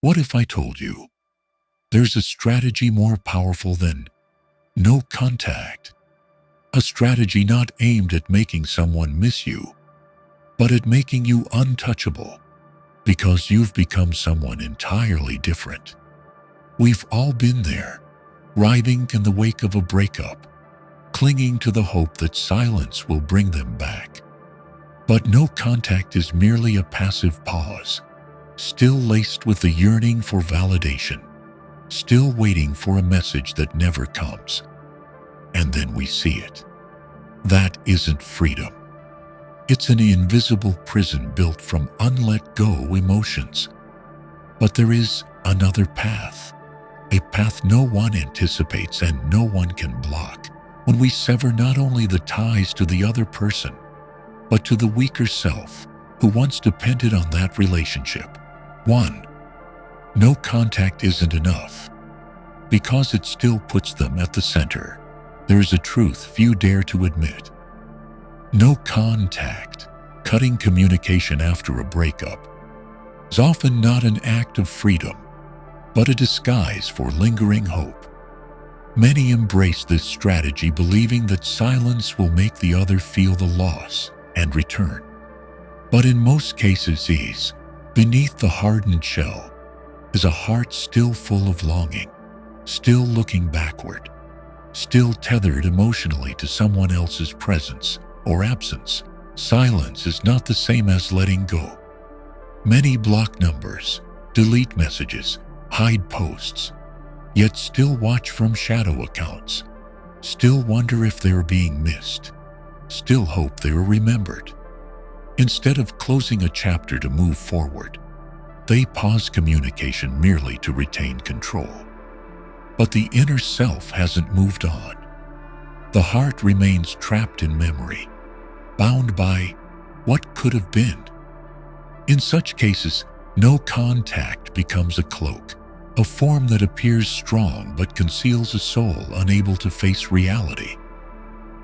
What if I told you there's a strategy more powerful than no contact? A strategy not aimed at making someone miss you, but at making you untouchable because you've become someone entirely different. We've all been there, writhing in the wake of a breakup, clinging to the hope that silence will bring them back. But no contact is merely a passive pause, still laced with the yearning for validation, still waiting for a message that never comes. And then we see it. That isn't freedom. It's an invisible prison built from unlet-go emotions. But there is another path, a path no one anticipates and no one can block, when we sever not only the ties to the other person, but to the weaker self who once depended on that relationship. 1. No contact isn't enough. Because it still puts them at the center, there is a truth few dare to admit. No contact, cutting communication after a breakup, is often not an act of freedom, but a disguise for lingering hope. Many embrace this strategy believing that silence will make the other feel the loss and return. But in most cases, beneath the hardened shell is a heart still full of longing, still looking backward, still tethered emotionally to someone else's presence or absence. Silence is not the same as letting go. Many block numbers, delete messages, hide posts, yet still watch from shadow accounts, still wonder if they're being missed, still hope they're remembered. Instead of closing a chapter to move forward, they pause communication merely to retain control. But the inner self hasn't moved on. The heart remains trapped in memory, bound by what could have been. In such cases, no contact becomes a cloak, a form that appears strong but conceals a soul unable to face reality.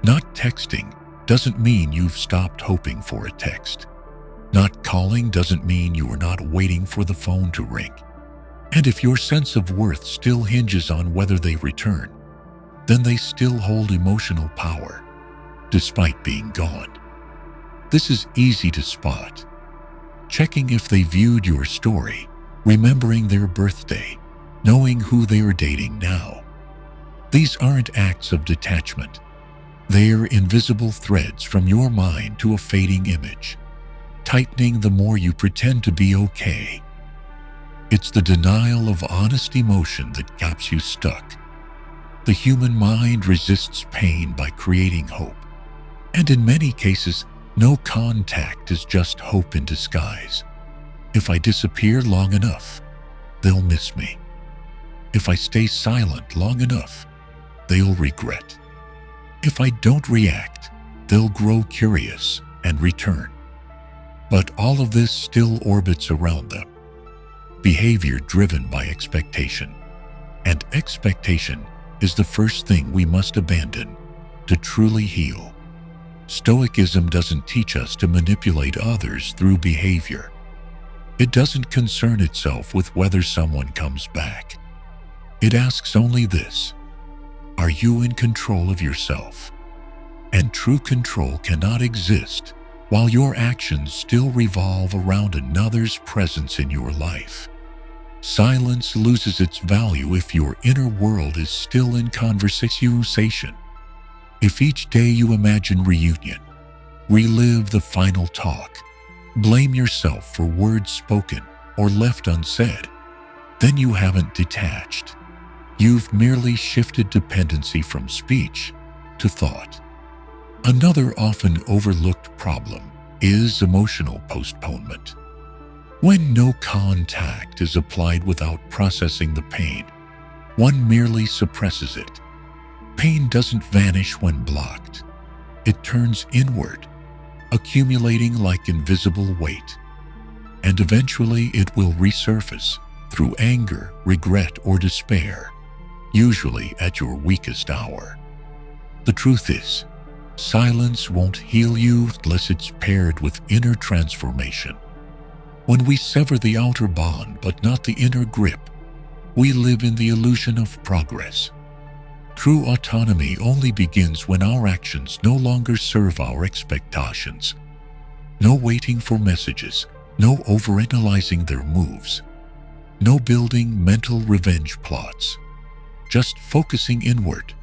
Not texting doesn't mean you've stopped hoping for a text. Not calling doesn't mean you are not waiting for the phone to ring. And if your sense of worth still hinges on whether they return, then they still hold emotional power, despite being gone. This is easy to spot. Checking if they viewed your story, remembering their birthday, knowing who they are dating now. These aren't acts of detachment. They are invisible threads from your mind to a fading image, tightening the more you pretend to be okay. It's the denial of honest emotion that keeps you stuck. The human mind resists pain by creating hope. And in many cases, no contact is just hope in disguise. If I disappear long enough, they'll miss me. If I stay silent long enough, they'll regret. If I don't react, they'll grow curious and return. But all of this still orbits around them. Behavior driven by expectation. And expectation is the first thing we must abandon to truly heal. Stoicism doesn't teach us to manipulate others through behavior. It doesn't concern itself with whether someone comes back. It asks only this: are you in control of yourself? And true control cannot exist while your actions still revolve around another's presence in your life. Silence loses its value if your inner world is still in conversation. If each day you imagine reunion, relive the final talk, blame yourself for words spoken or left unsaid, then you haven't detached. You've merely shifted dependency from speech to thought. Another often overlooked problem is emotional postponement. When no contact is applied without processing the pain, one merely suppresses it. Pain doesn't vanish when blocked. It turns inward, accumulating like invisible weight. And eventually it will resurface through anger, regret, or despair, usually at your weakest hour. The truth is, silence won't heal you unless it's paired with inner transformation. When we sever the outer bond but not the inner grip, we live in the illusion of progress. True autonomy only begins when our actions no longer serve our expectations. No waiting for messages, no overanalyzing their moves, no building mental revenge plots, just focusing inward,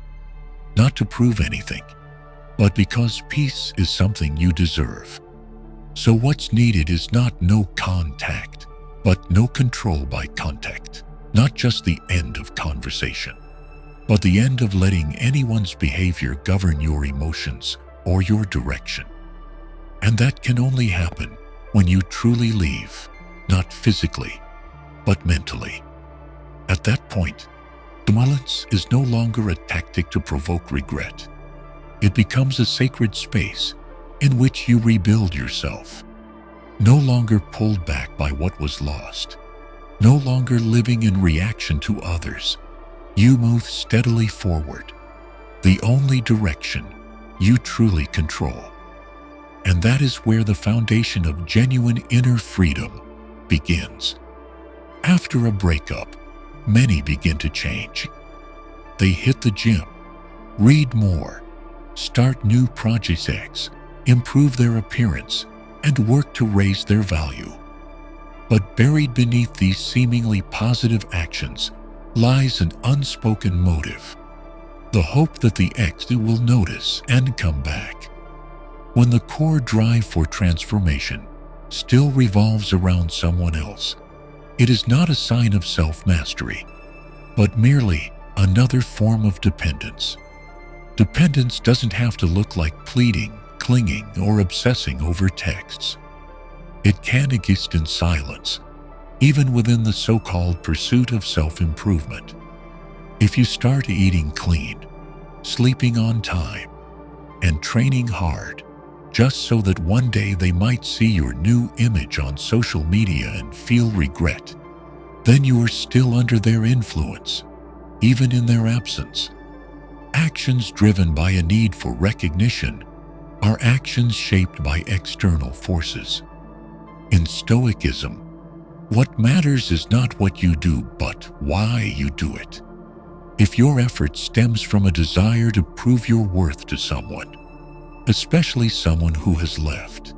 not to prove anything, but because peace is something you deserve. So what's needed is not no contact, but no control by contact. Not just the end of conversation, but the end of letting anyone's behavior govern your emotions or your direction. And that can only happen when you truly leave, not physically, but mentally. At that point, silence is no longer a tactic to provoke regret. It becomes a sacred space in which you rebuild yourself, no longer pulled back by what was lost, no longer living in reaction to others. You move steadily forward, the only direction you truly control. And that is where the foundation of genuine inner freedom begins. After a breakup, many begin to change. They hit the gym, read more, start new projects, improve their appearance, and work to raise their value. But buried beneath these seemingly positive actions lies an unspoken motive, the hope that the ex will notice and come back. When the core drive for transformation still revolves around someone else, it is not a sign of self-mastery, but merely another form of dependence. Dependence doesn't have to look like pleading, clinging, or obsessing over texts. It can exist in silence, even within the so-called pursuit of self-improvement. If you start eating clean, sleeping on time, and training hard, just so that one day they might see your new image on social media and feel regret, then you are still under their influence, even in their absence. Actions driven by a need for recognition are actions shaped by external forces. In Stoicism, what matters is not what you do, but why you do it. If your effort stems from a desire to prove your worth to someone, especially someone who has left,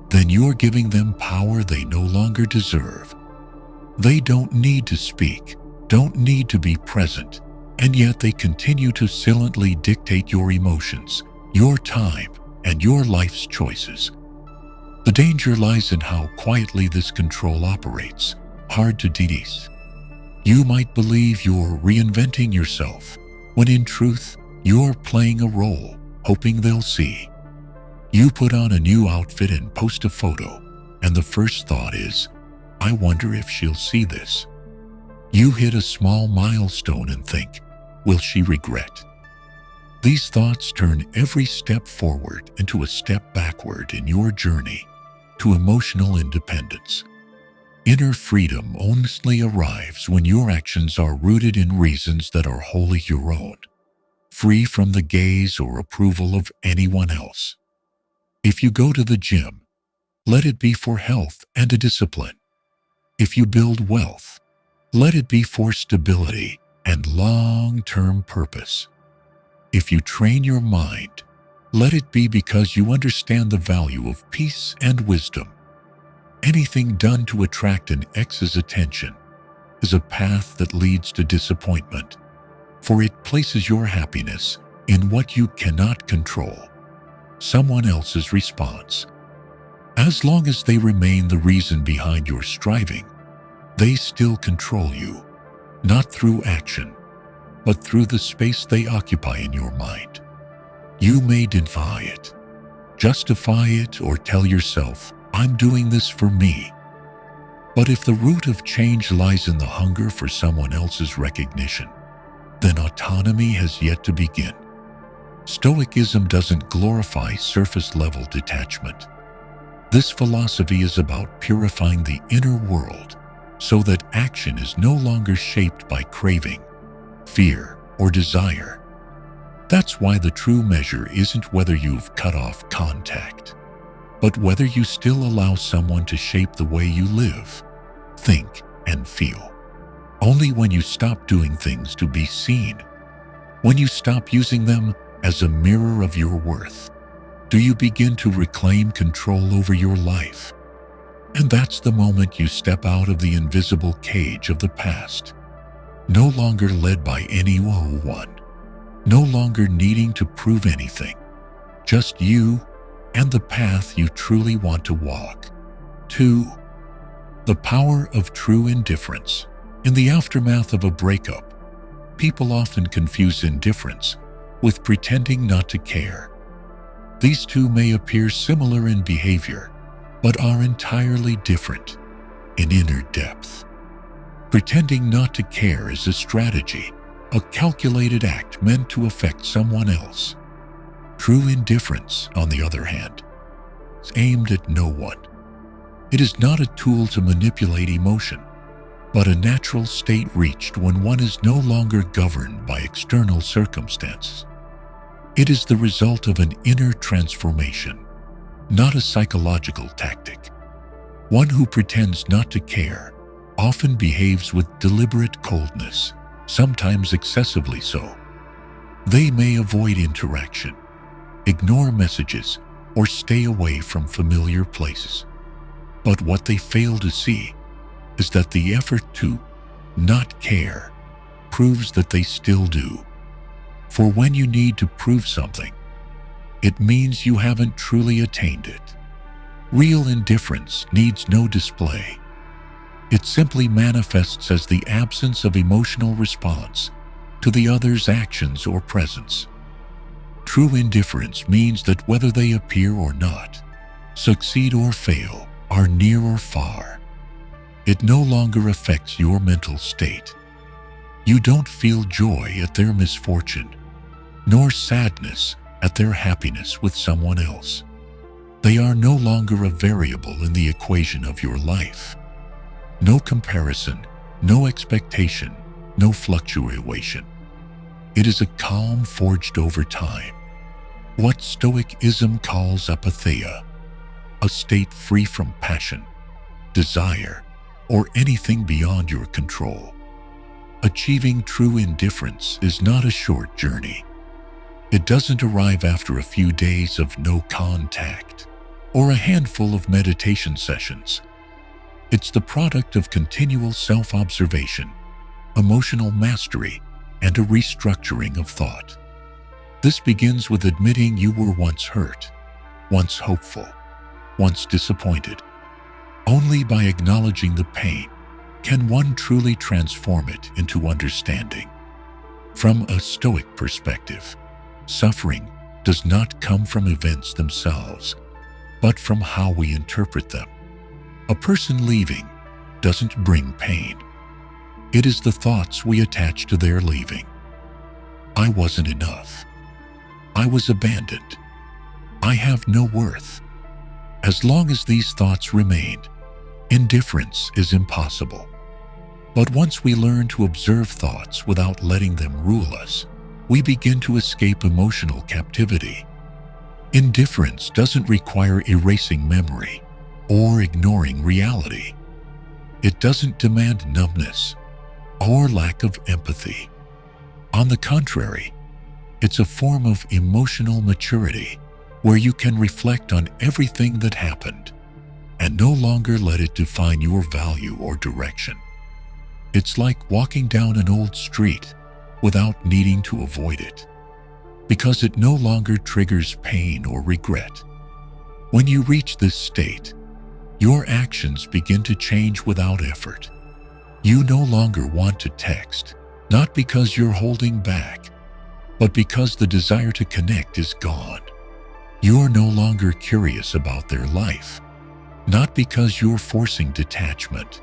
then you're giving them power they no longer deserve. They don't need to speak, don't need to be present, and yet they continue to silently dictate your emotions, your time, and your life's choices. The danger lies in how quietly this control operates, hard to detect. You might believe you're reinventing yourself, when in truth, you're playing a role, hoping they'll see. You put on a new outfit and post a photo, and the first thought is, I wonder if she'll see this. You hit a small milestone and think, will she regret? These thoughts turn every step forward into a step backward in your journey to emotional independence. Inner freedom honestly arrives when your actions are rooted in reasons that are wholly your own, free from the gaze or approval of anyone else. If you go to the gym, let it be for health and a discipline. If you build wealth, let it be for stability and long-term purpose. If you train your mind, let it be because you understand the value of peace and wisdom. Anything done to attract an ex's attention is a path that leads to disappointment, for it places your happiness in what you cannot control, someone else's response. As long as they remain the reason behind your striving, they still control you, not through action, but through the space they occupy in your mind. You may deny it, justify it, or tell yourself, I'm doing this for me. But if the root of change lies in the hunger for someone else's recognition, then autonomy has yet to begin. Stoicism doesn't glorify surface-level detachment. This philosophy is about purifying the inner world so that action is no longer shaped by craving, fear, or desire. That's why the true measure isn't whether you've cut off contact, but whether you still allow someone to shape the way you live, think, and feel. Only when you stop doing things to be seen, when you stop using them as a mirror of your worth, do you begin to reclaim control over your life. And that's the moment you step out of the invisible cage of the past, no longer led by anyone, no longer needing to prove anything, just you and the path you truly want to walk. 2. The power of true indifference. In the aftermath of a breakup, people often confuse indifference with pretending not to care. These two may appear similar in behavior, but are entirely different in inner depth. Pretending not to care is a strategy, a calculated act meant to affect someone else. True indifference, on the other hand, is aimed at no one. It is not a tool to manipulate emotion, but a natural state reached when one is no longer governed by external circumstances. It is the result of an inner transformation, not a psychological tactic. One who pretends not to care often behaves with deliberate coldness, sometimes excessively so. They may avoid interaction, ignore messages, or stay away from familiar places. But what they fail to see is that the effort to not care proves that they still do. For when you need to prove something, it means you haven't truly attained it. Real indifference needs no display. It simply manifests as the absence of emotional response to the other's actions or presence. True indifference means that whether they appear or not, succeed or fail, are near or far, it no longer affects your mental state. You don't feel joy at their misfortune, nor sadness at their happiness with someone else. They are no longer a variable in the equation of your life. No comparison, no expectation, no fluctuation. It is a calm forged over time. What Stoicism calls apatheia, a state free from passion, desire, or anything beyond your control. Achieving true indifference is not a short journey. It doesn't arrive after a few days of no contact or a handful of meditation sessions. It's the product of continual self-observation, emotional mastery, and a restructuring of thought. This begins with admitting you were once hurt, once hopeful, once disappointed. Only by acknowledging the pain can one truly transform it into understanding. From a Stoic perspective, suffering does not come from events themselves, but from how we interpret them. A person leaving doesn't bring pain. It is the thoughts we attach to their leaving. I wasn't enough. I was abandoned. I have no worth. As long as these thoughts remain, indifference is impossible. But once we learn to observe thoughts without letting them rule us, we begin to escape emotional captivity. Indifference doesn't require erasing memory or ignoring reality. It doesn't demand numbness or lack of empathy. On the contrary, it's a form of emotional maturity where you can reflect on everything that happened and no longer let it define your value or direction. It's like walking down an old street without needing to avoid it, because it no longer triggers pain or regret. When you reach this state, your actions begin to change without effort. You no longer want to text, not because you're holding back, but because the desire to connect is gone. You're no longer curious about their life, not because you're forcing detachment,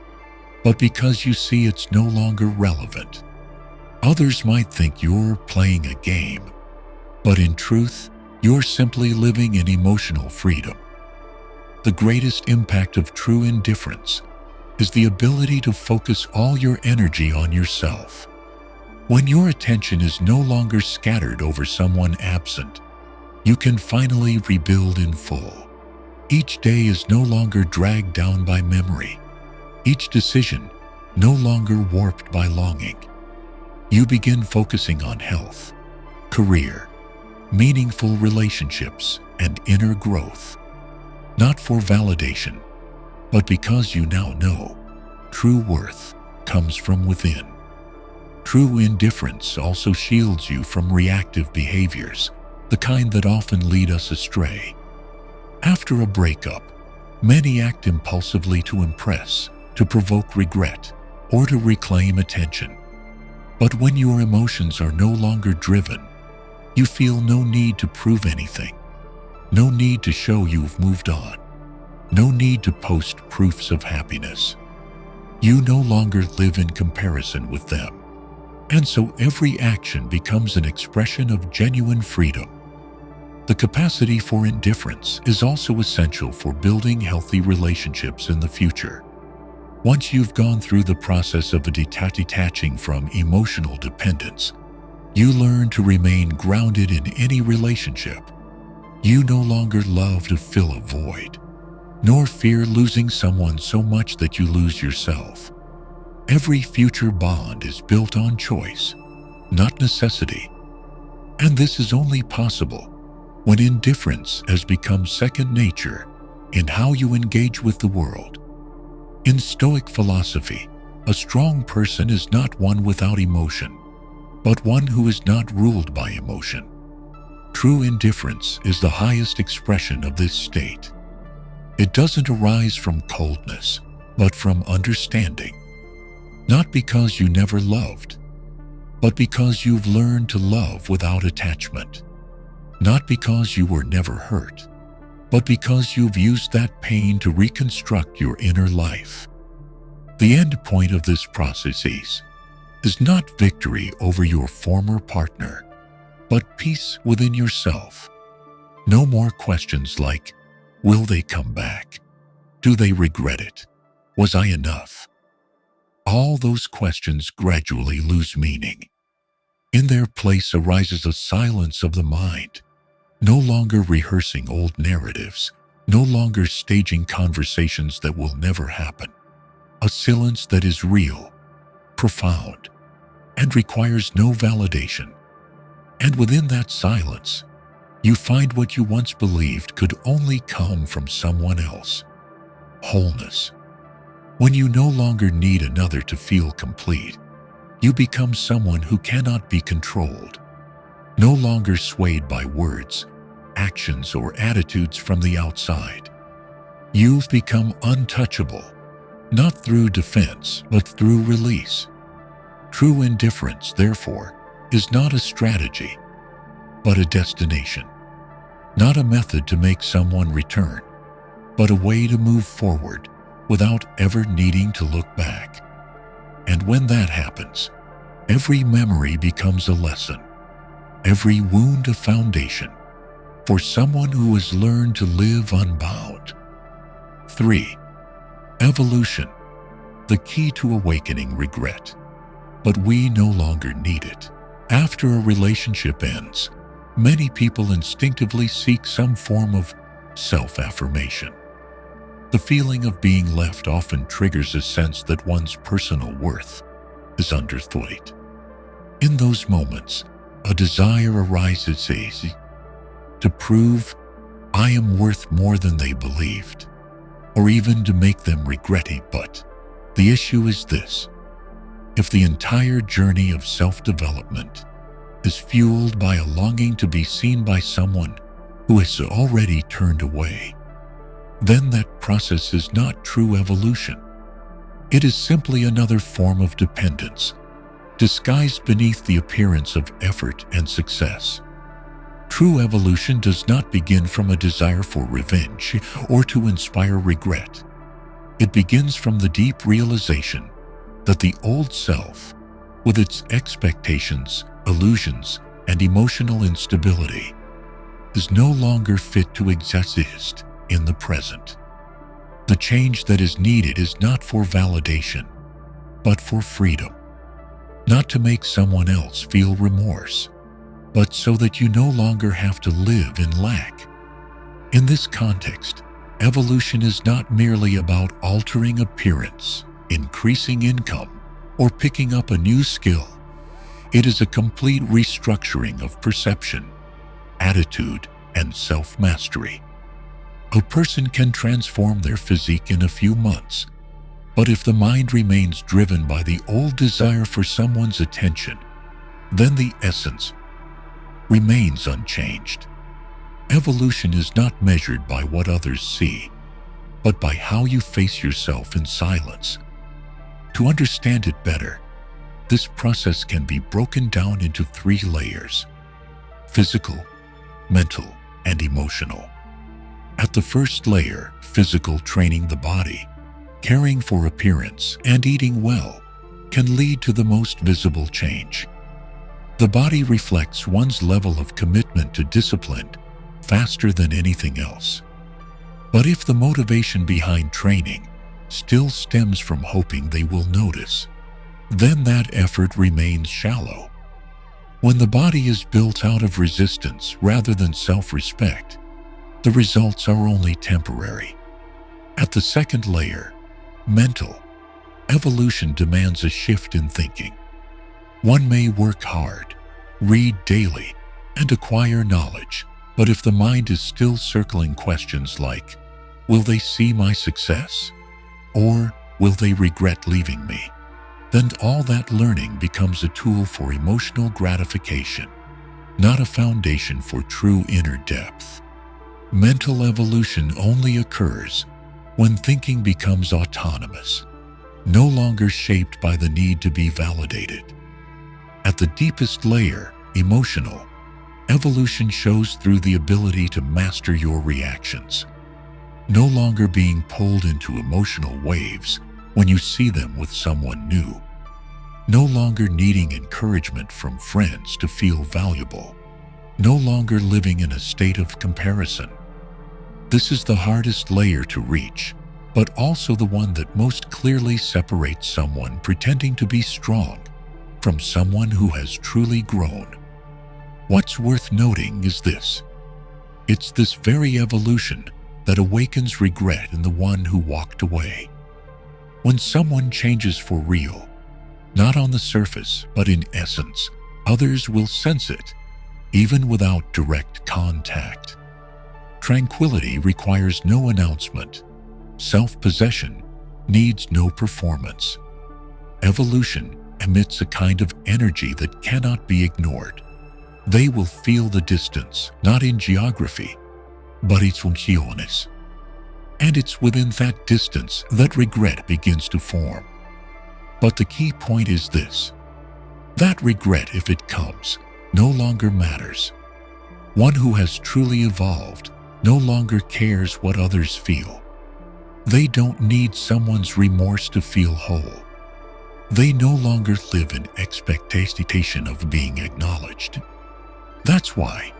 but because you see it's no longer relevant. Others might think you're playing a game, but in truth, you're simply living in emotional freedom. The greatest impact of true indifference is the ability to focus all your energy on yourself. When your attention is no longer scattered over someone absent, you can finally rebuild in full. Each day is no longer dragged down by memory. Each decision no longer warped by longing. You begin focusing on health, career, meaningful relationships, and inner growth. Not for validation, but because you now know true worth comes from within. True indifference also shields you from reactive behaviors, the kind that often lead us astray. After a breakup, many act impulsively to impress, to provoke regret, or to reclaim attention. But when your emotions are no longer driven, you feel no need to prove anything, no need to show you've moved on, no need to post proofs of happiness. You no longer live in comparison with them, and so every action becomes an expression of genuine freedom. The capacity for indifference is also essential for building healthy relationships in the future. Once you've gone through the process of detaching from emotional dependence, you learn to remain grounded in any relationship. You no longer love to fill a void, nor fear losing someone so much that you lose yourself. Every future bond is built on choice, not necessity. And this is only possible when indifference has become second nature in how you engage with the world. In Stoic philosophy, a strong person is not one without emotion, but one who is not ruled by emotion. True indifference is the highest expression of this state. It doesn't arise from coldness, but from understanding. Not because you never loved, but because you've learned to love without attachment. Not because you were never hurt, but because you've used that pain to reconstruct your inner life. The end point of this process is not victory over your former partner, but peace within yourself. No more questions like, will they come back? Do they regret it? Was I enough? All those questions gradually lose meaning. In their place arises a silence of the mind, no longer rehearsing old narratives, no longer staging conversations that will never happen. A silence that is real, profound, and requires no validation. And within that silence, you find what you once believed could only come from someone else: wholeness. When you no longer need another to feel complete, you become someone who cannot be controlled, no longer swayed by words, actions, or attitudes from the outside. You've become untouchable, not through defense, but through release. True indifference, therefore, is not a strategy, but a destination. Not a method to make someone return, but a way to move forward without ever needing to look back. And when that happens, every memory becomes a lesson, every wound a foundation for someone who has learned to live unbound. 3. Evolution, the key to awakening regret. But we no longer need it. After a relationship ends, many people instinctively seek some form of self-affirmation. The feeling of being left often triggers a sense that one's personal worth is under threat. In those moments, a desire arises to prove I am worth more than they believed, or even to make them regret it. But the issue is this: if the entire journey of self-development is fueled by a longing to be seen by someone who has already turned away, then that process is not true evolution. It is simply another form of dependence, disguised beneath the appearance of effort and success. True evolution does not begin from a desire for revenge or to inspire regret. It begins from the deep realization that the old self, with its expectations, illusions, and emotional instability, is no longer fit to exist in the present. The change that is needed is not for validation, but for freedom. Not to make someone else feel remorse, but so that you no longer have to live in lack. In this context, Evolution is not merely about altering appearance, increasing income, or picking up a new skill. It is a complete restructuring of perception, attitude, and self-mastery. A person can transform their physique in a few months, but if the mind remains driven by the old desire for someone's attention, then the essence remains unchanged. Evolution is not measured by what others see, but by how you face yourself in silence. To understand it better, this process can be broken down into 3 layers: physical, mental, and emotional. At the first layer, physical, training the body, caring for appearance, and eating well can lead to the most visible change. The body reflects one's level of commitment to discipline faster than anything else. But if the motivation behind training still stems from hoping they will notice, then that effort remains shallow. When the body is built out of resistance rather than self-respect, the results are only temporary. At the second layer, mental, evolution demands a shift in thinking. One may work hard, read daily, and acquire knowledge, but if the mind is still circling questions like, will they see my success? Or will they regret leaving me? Then all that learning becomes a tool for emotional gratification, not a foundation for true inner depth. Mental evolution only occurs when thinking becomes autonomous, no longer shaped by the need to be validated. At the deepest layer, emotional, evolution shows through the ability to master your reactions, no longer being pulled into emotional waves when you see them with someone new, no longer needing encouragement from friends to feel valuable, no longer living in a state of comparison. This is the hardest layer to reach, but also the one that most clearly separates someone pretending to be strong from someone who has truly grown. What's worth noting is this: it's this very evolution that awakens regret in the one who walked away. When someone changes for real, not on the surface but in essence, others will sense it, even without direct contact. Tranquility requires no announcement. Self-possession needs no performance. Evolution emits a kind of energy that cannot be ignored. They will feel the distance, not in geography, but its funciones. And it's within that distance that regret begins to form. But the key point is this: that regret, if it comes, no longer matters. One who has truly evolved no longer cares what others feel. They don't need someone's remorse to feel whole. They no longer live in expectation of being acknowledged. That's why,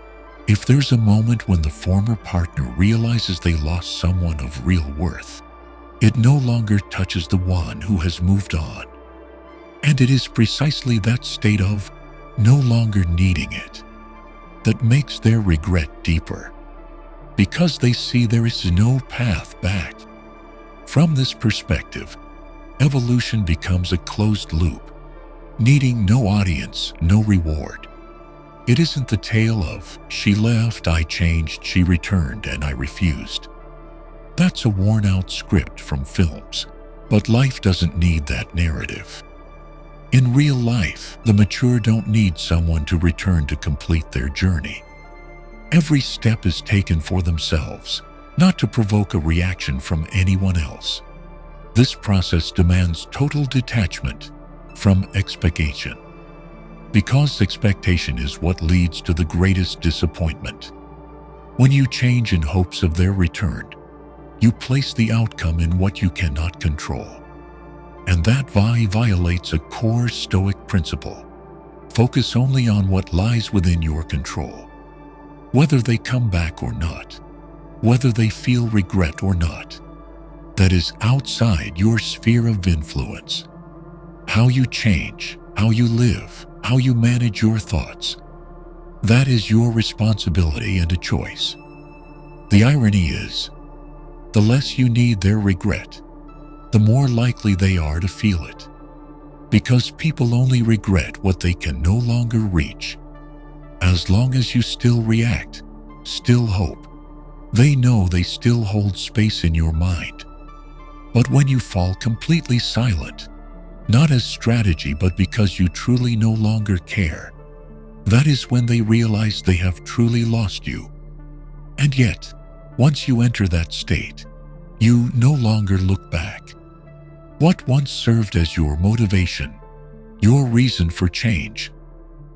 if there's a moment when the former partner realizes they lost someone of real worth, it no longer touches the one who has moved on. And it is precisely that state of no longer needing it that makes their regret deeper, because they see there is no path back. From this perspective, evolution becomes a closed loop, needing no audience, no reward. It isn't the tale of, she left, I changed, she returned, and I refused. That's a worn-out script from films, but life doesn't need that narrative. In real life, the mature don't need someone to return to complete their journey. Every step is taken for themselves, not to provoke a reaction from anyone else. This process demands total detachment from expectation, because expectation is what leads to the greatest disappointment. When you change in hopes of their return, you place the outcome in what you cannot control. And that violates a core Stoic principle. Focus only on what lies within your control. Whether they come back or not, whether they feel regret or not, that is outside your sphere of influence. How you change, how you live, how you manage your thoughts, that is your responsibility and a choice. The irony is, the less you need their regret, the more likely they are to feel it. Because people only regret what they can no longer reach. As long as you still react, still hope, they know they still hold space in your mind. But when you fall completely silent, not as strategy but because you truly no longer care, that is when they realize they have truly lost you. And yet, once you enter that state, you no longer look back. What once served as your motivation, your reason for change,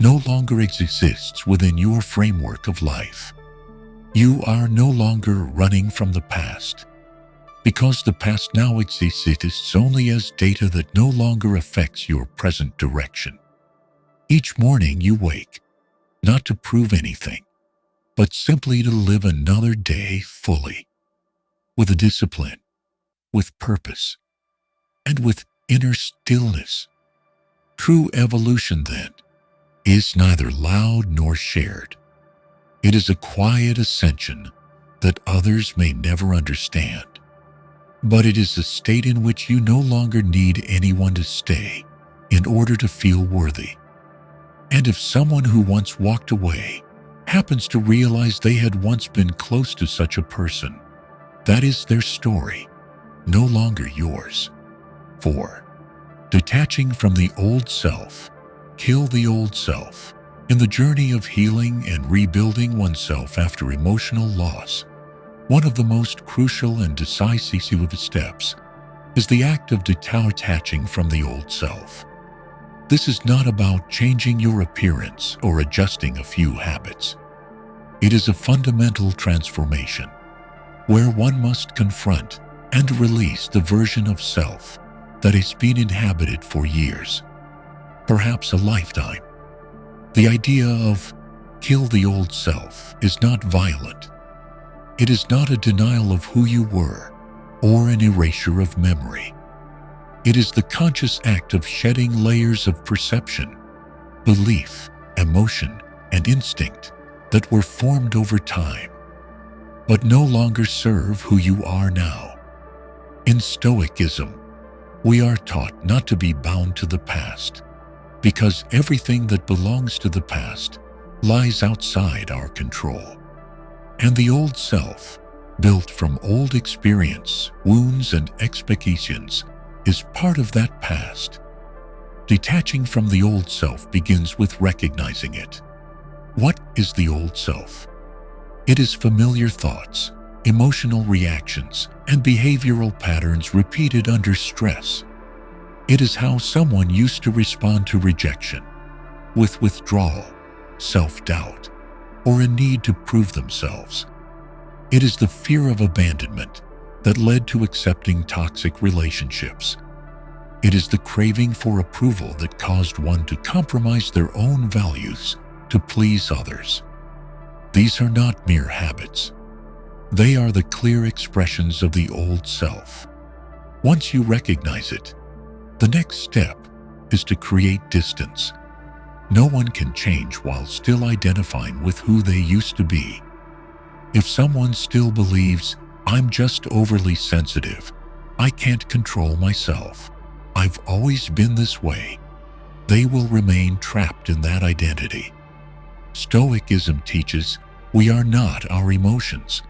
no longer exists within your framework of life. You are no longer running from the past. Because the past now exists only as data that no longer affects your present direction. Each morning you wake, not to prove anything, but simply to live another day fully, with a discipline, with purpose, and with inner stillness. True evolution, then, is neither loud nor shared. It is a quiet ascension that others may never understand. But it is a state in which you no longer need anyone to stay in order to feel worthy. And if someone who once walked away happens to realize they had once been close to such a person, that is their story, no longer yours. 4. Detaching from the old self. Kill the old self. In the journey of healing and rebuilding oneself after emotional loss, one of the most crucial and decisive steps is the act of detaching from the old self. This is not about changing your appearance or adjusting a few habits. It is a fundamental transformation where one must confront and release the version of self that has been inhabited for years, perhaps a lifetime. The idea of kill the old self is not violent. It is not a denial of who you were or an erasure of memory. It is the conscious act of shedding layers of perception, belief, emotion, and instinct that were formed over time, but no longer serve who you are now. In Stoicism, we are taught not to be bound to the past, because everything that belongs to the past lies outside our control. And the old self, built from old experience, wounds, and expectations, is part of that past. Detaching from the old self begins with recognizing it. What is the old self? It is familiar thoughts, emotional reactions, and behavioral patterns repeated under stress. It is how someone used to respond to rejection, with withdrawal, self-doubt, or a need to prove themselves. It is the fear of abandonment that led to accepting toxic relationships. It is the craving for approval that caused one to compromise their own values to please others. These are not mere habits. They are the clear expressions of the old self. Once you recognize it, the next step is to create distance. No one can change while still identifying with who they used to be. If someone still believes, I'm just overly sensitive, I can't control myself, I've always been this way, they will remain trapped in that identity. Stoicism teaches we are not our emotions.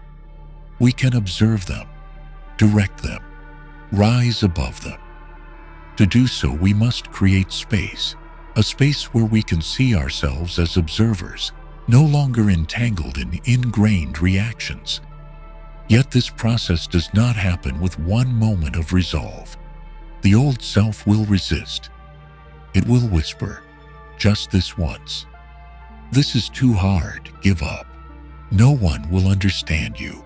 We can observe them, direct them, rise above them. To do so, we must create space, a space where we can see ourselves as observers, no longer entangled in ingrained reactions. Yet this process does not happen with one moment of resolve. The old self will resist. It will whisper, just this once. This is too hard, give up. No one will understand you.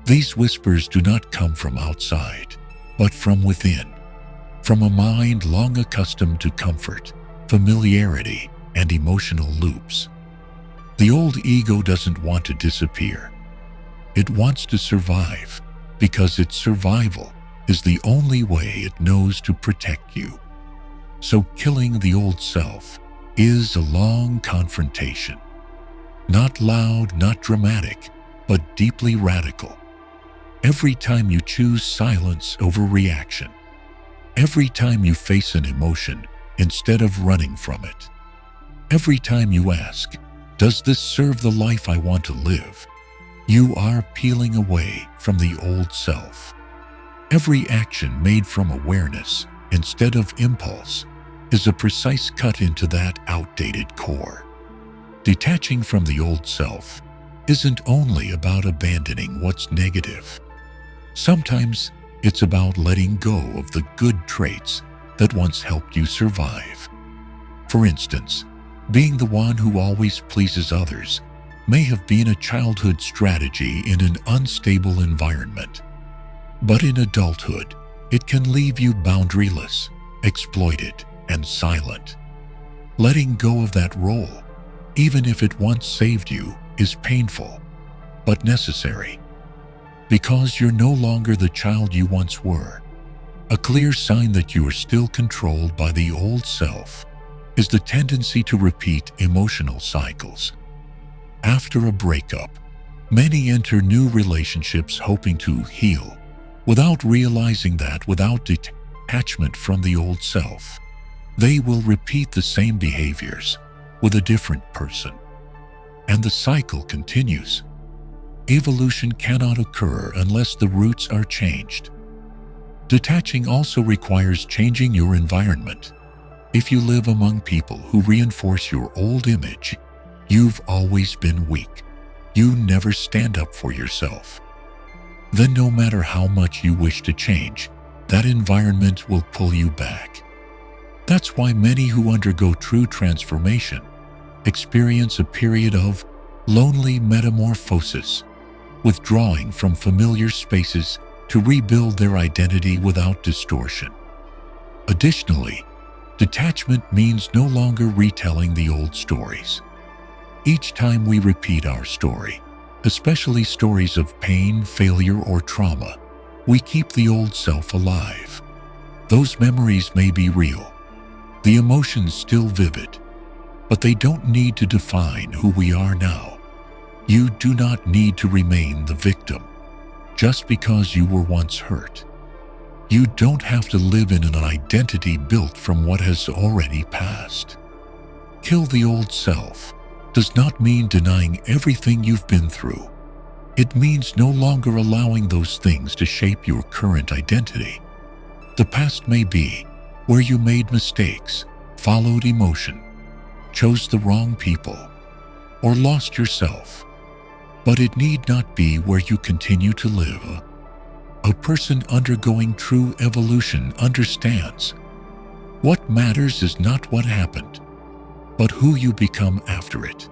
These whispers do not come from outside, but from within, from a mind long accustomed to comfort, familiarity, and emotional loops. The old ego doesn't want to disappear. It wants to survive, because its survival is the only way it knows to protect you. So killing the old self is a long confrontation. Not loud, not dramatic, but deeply radical. Every time you choose silence over reaction, every time you face an emotion instead of running from it, every time you ask, does this serve the life I want to live? You are peeling away from the old self. Every action made from awareness instead of impulse is a precise cut into that outdated core. Detaching from the old self isn't only about abandoning what's negative. Sometimes it's about letting go of the good traits that once helped you survive. For instance, being the one who always pleases others may have been a childhood strategy in an unstable environment. But in adulthood, it can leave you boundaryless, exploited, and silent. Letting go of that role, even if it once saved you, is painful, but necessary. Because you're no longer the child you once were. A clear sign that you are still controlled by the old self is the tendency to repeat emotional cycles. After a breakup, many enter new relationships hoping to heal, without realizing that without detachment from the old self, they will repeat the same behaviors with a different person. And the cycle continues. Evolution cannot occur unless the roots are changed. Detaching also requires changing your environment. If you live among people who reinforce your old image, you've always been weak, you never stand up for yourself, then no matter how much you wish to change, that environment will pull you back. That's why many who undergo true transformation experience a period of lonely metamorphosis, withdrawing from familiar spaces to rebuild their identity without distortion. Additionally, detachment means no longer retelling the old stories. Each time we repeat our story, especially stories of pain, failure, or trauma, we keep the old self alive. Those memories may be real, the emotions still vivid, but they don't need to define who we are now. You do not need to remain the victim just because you were once hurt. You don't have to live in an identity built from what has already passed. Kill the old self does not mean denying everything you've been through. It means no longer allowing those things to shape your current identity. The past may be where you made mistakes, followed emotion, chose the wrong people, or lost yourself. But it need not be where you continue to live. A person undergoing true evolution understands what matters is not what happened, but who you become after it.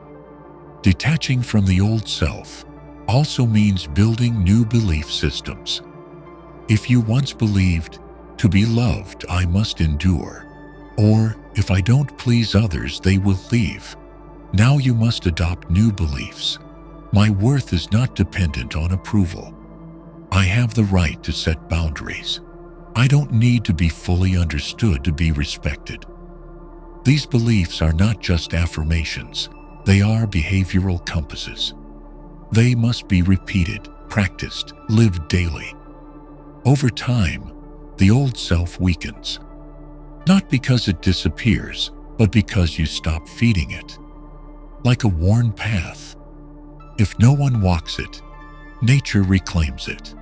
Detaching from the old self also means building new belief systems. If you once believed, to be loved I must endure, or if I don't please others they will leave, now you must adopt new beliefs. My worth is not dependent on approval. I have the right to set boundaries. I don't need to be fully understood to be respected. These beliefs are not just affirmations, they are behavioral compasses. They must be repeated, practiced, lived daily. Over time, the old self weakens. Not because it disappears, but because you stop feeding it. Like a worn path. If no one walks it, nature reclaims it.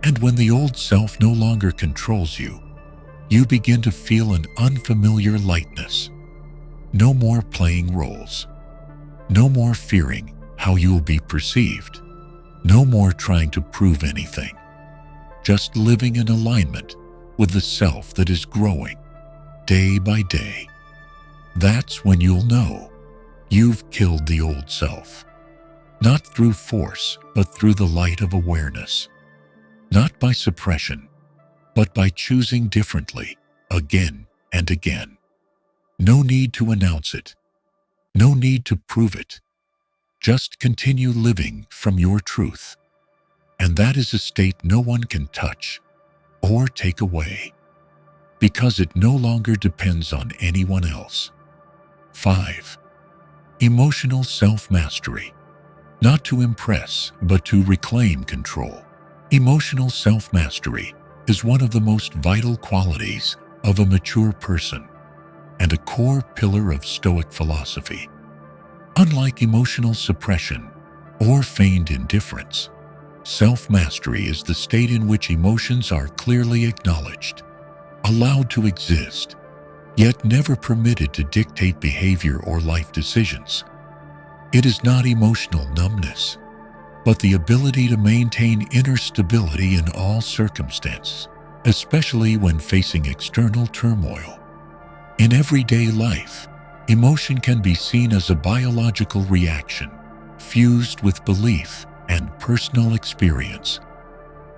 And when the old self no longer controls you, you begin to feel an unfamiliar lightness. No more playing roles. No more fearing how you'll be perceived. No more trying to prove anything. Just living in alignment with the self that is growing day by day. That's when you'll know you've killed the old self. Not through force, but through the light of awareness. Not by suppression, but by choosing differently, again and again. No need to announce it. No need to prove it. Just continue living from your truth. And that is a state no one can touch or take away, because it no longer depends on anyone else. 5. Emotional self-mastery. Not to impress, but to reclaim control. Emotional self-mastery is one of the most vital qualities of a mature person and a core pillar of Stoic philosophy. Unlike emotional suppression or feigned indifference, self-mastery is the state in which emotions are clearly acknowledged, allowed to exist, yet never permitted to dictate behavior or life decisions. It is not emotional numbness, but the ability to maintain inner stability in all circumstances, especially when facing external turmoil. In everyday life, emotion can be seen as a biological reaction, fused with belief and personal experience.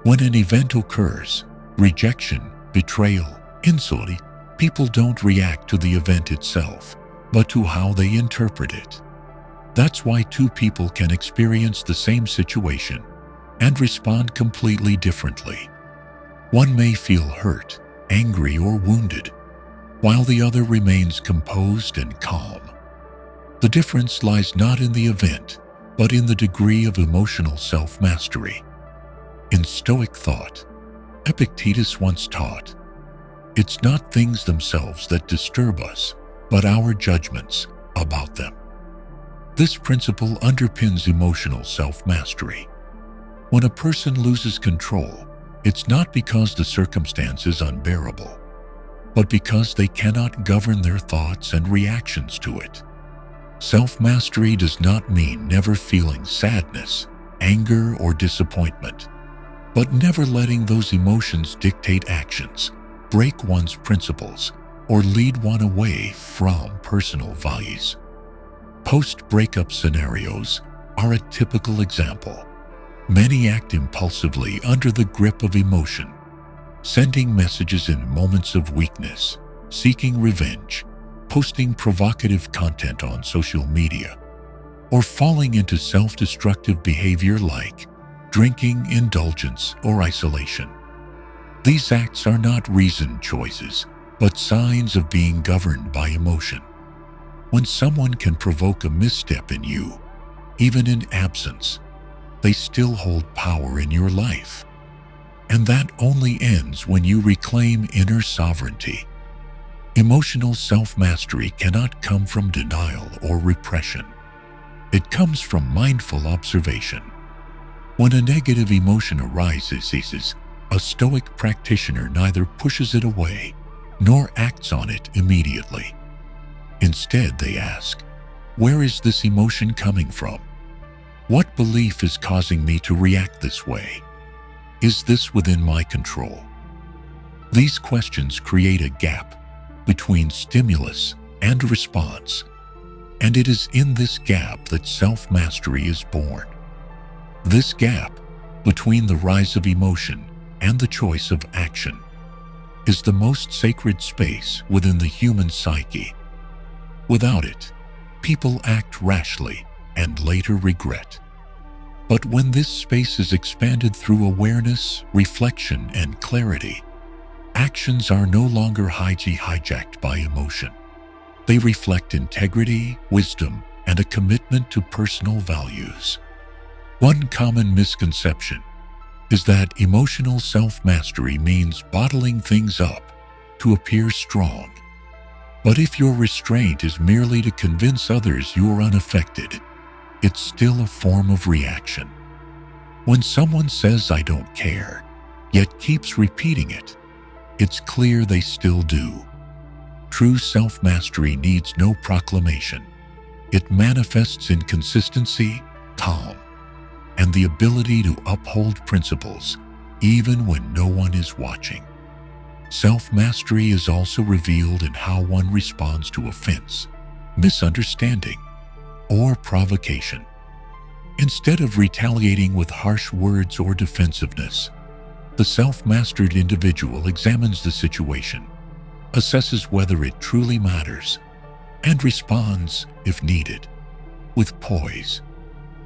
When an event occurs, rejection, betrayal, insult, people don't react to the event itself, but to how they interpret it. That's why two people can experience the same situation and respond completely differently. One may feel hurt, angry, or wounded, while the other remains composed and calm. The difference lies not in the event, but in the degree of emotional self-mastery. In Stoic thought, Epictetus once taught, "It's not things themselves that disturb us, but our judgments about them." This principle underpins emotional self-mastery. When a person loses control, it's not because the circumstance is unbearable, but because they cannot govern their thoughts and reactions to it. Self-mastery does not mean never feeling sadness, anger, or disappointment, but never letting those emotions dictate actions, break one's principles, or lead one away from personal values. Post-breakup scenarios are a typical example. Many act impulsively under the grip of emotion, sending messages in moments of weakness, seeking revenge, posting provocative content on social media, or falling into self-destructive behavior like drinking, indulgence, or isolation. These acts are not reasoned choices, but signs of being governed by emotion. When someone can provoke a misstep in you, even in absence, they still hold power in your life. And that only ends when you reclaim inner sovereignty. Emotional self-mastery cannot come from denial or repression. It comes from mindful observation. When a negative emotion arises, a Stoic practitioner neither pushes it away nor acts on it immediately. Instead, they ask, where is this emotion coming from? What belief is causing me to react this way? Is this within my control? These questions create a gap between stimulus and response, and it is in this gap that self-mastery is born. This gap between the rise of emotion and the choice of action is the most sacred space within the human psyche. Without it, people act rashly and later regret. But when this space is expanded through awareness, reflection, and clarity, actions are no longer hijacked by emotion. They reflect integrity, wisdom, and a commitment to personal values. One common misconception is that emotional self-mastery means bottling things up to appear strong. But if your restraint is merely to convince others you are unaffected, it's still a form of reaction. When someone says, "I don't care," yet keeps repeating it, it's clear they still do. True self-mastery needs no proclamation. It manifests in consistency, calm, and the ability to uphold principles even when no one is watching. Self-mastery is also revealed in how one responds to offense, misunderstanding, or provocation. Instead of retaliating with harsh words or defensiveness, the self-mastered individual examines the situation, assesses whether it truly matters, and responds, if needed, with poise,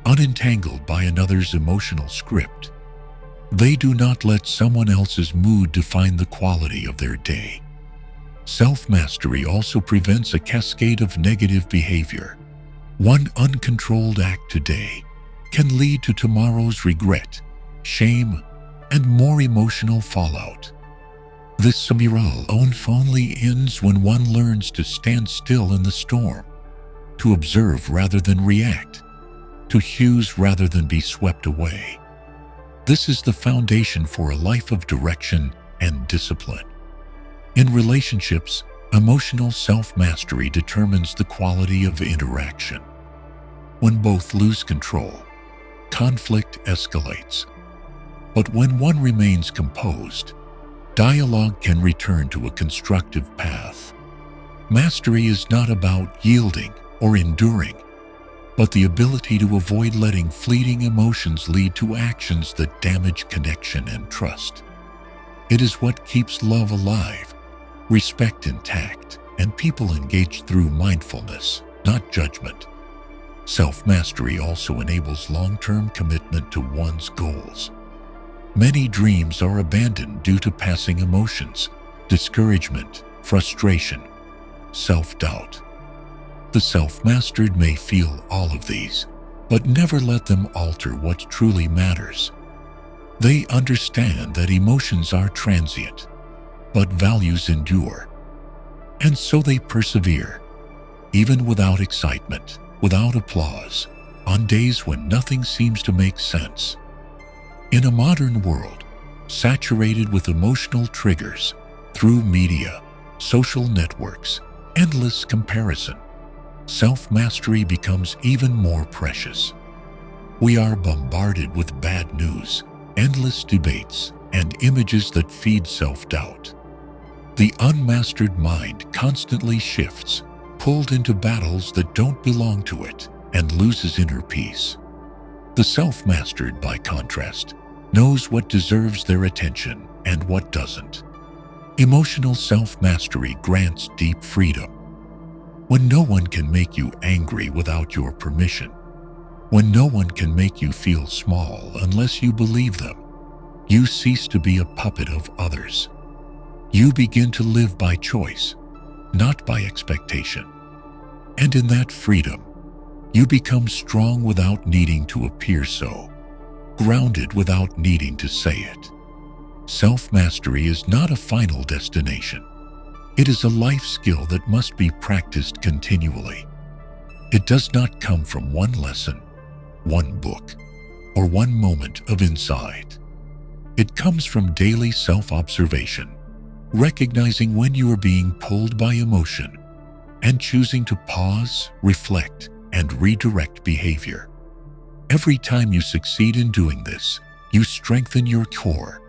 unentangled by another's emotional script. They do not let someone else's mood define the quality of their day. Self-mastery also prevents a cascade of negative behavior. One uncontrolled act today can lead to tomorrow's regret, shame, and more emotional fallout. This spiral only ends when one learns to stand still in the storm, to observe rather than react, to choose rather than be swept away. This is the foundation for a life of direction and discipline. In relationships, emotional self-mastery determines the quality of interaction. When both lose control, conflict escalates. But when one remains composed, dialogue can return to a constructive path. Mastery is not about yielding or enduring, but the ability to avoid letting fleeting emotions lead to actions that damage connection and trust. It is what keeps love alive, respect intact, and people engaged through mindfulness, not judgment. Self-mastery also enables long-term commitment to one's goals. Many dreams are abandoned due to passing emotions, discouragement, frustration, self-doubt. The self-mastered may feel all of these, but never let them alter what truly matters. They understand that emotions are transient, but values endure. And so they persevere, even without excitement, without applause, on days when nothing seems to make sense. In a modern world, saturated with emotional triggers, through media, social networks, endless comparison, self-mastery becomes even more precious. We are bombarded with bad news, endless debates, and images that feed self-doubt. The unmastered mind constantly shifts, pulled into battles that don't belong to it, and loses inner peace. The self-mastered, by contrast, knows what deserves their attention and what doesn't. Emotional self-mastery grants deep freedom. When no one can make you angry without your permission, when no one can make you feel small unless you believe them, you cease to be a puppet of others. You begin to live by choice, not by expectation. And in that freedom, you become strong without needing to appear so, grounded without needing to say it. Self-mastery is not a final destination. It is a life skill that must be practiced continually. It does not come from one lesson, one book, or one moment of insight. It comes from daily self-observation, recognizing when you are being pulled by emotion, and choosing to pause, reflect, and redirect behavior. Every time you succeed in doing this, you strengthen your core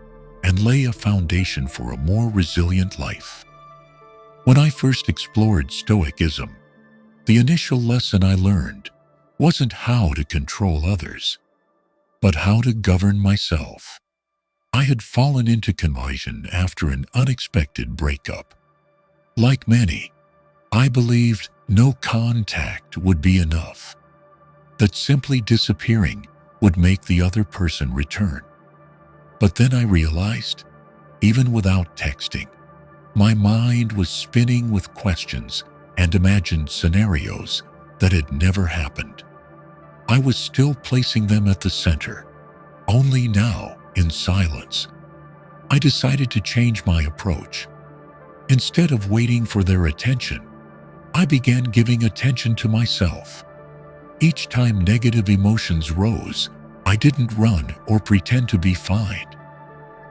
and lay a foundation for a more resilient life. When I first explored Stoicism, the initial lesson I learned wasn't how to control others, but how to govern myself. I had fallen into confusion after an unexpected breakup. Like many, I believed no contact would be enough, that simply disappearing would make the other person return. But then I realized, even without texting, my mind was spinning with questions and imagined scenarios that had never happened. I was still placing them at the center, only now, in silence. I decided to change my approach. Instead of waiting for their attention, I began giving attention to myself. Each time negative emotions rose, I didn't run or pretend to be fine.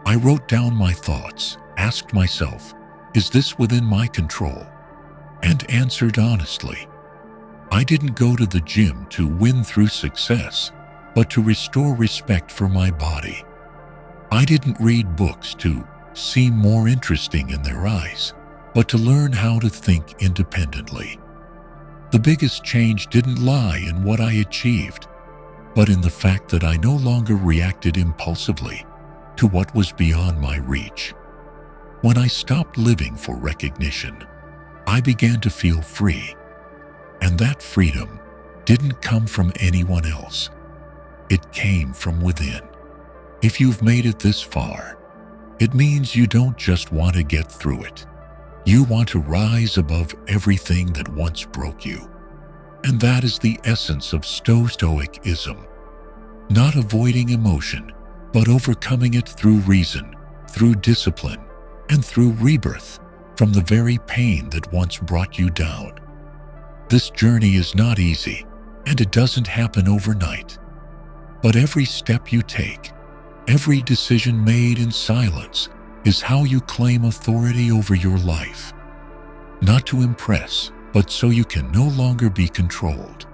I wrote down my thoughts, asked myself, is this within my control? And answered honestly. I didn't go to the gym to win through success, but to restore respect for my body. I didn't read books to seem more interesting in their eyes, but to learn how to think independently. The biggest change didn't lie in what I achieved, but in the fact that I no longer reacted impulsively to what was beyond my reach. When I stopped living for recognition, I began to feel free. And that freedom didn't come from anyone else. It came from within. If you've made it this far, it means you don't just want to get through it. You want to rise above everything that once broke you. And that is the essence of Stoicism. Not avoiding emotion, but overcoming it through reason, through discipline, and through rebirth from the very pain that once brought you down. This journey is not easy, and it doesn't happen overnight. But every step you take, every decision made in silence, is how you claim authority over your life. Not to impress, but so you can no longer be controlled.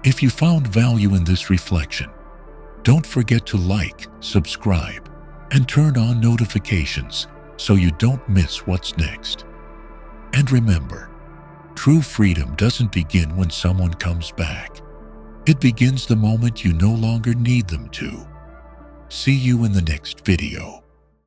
If you found value in this reflection, don't forget to like, subscribe, and turn on notifications so you don't miss what's next. And remember, true freedom doesn't begin when someone comes back. It begins the moment you no longer need them to. See you in the next video.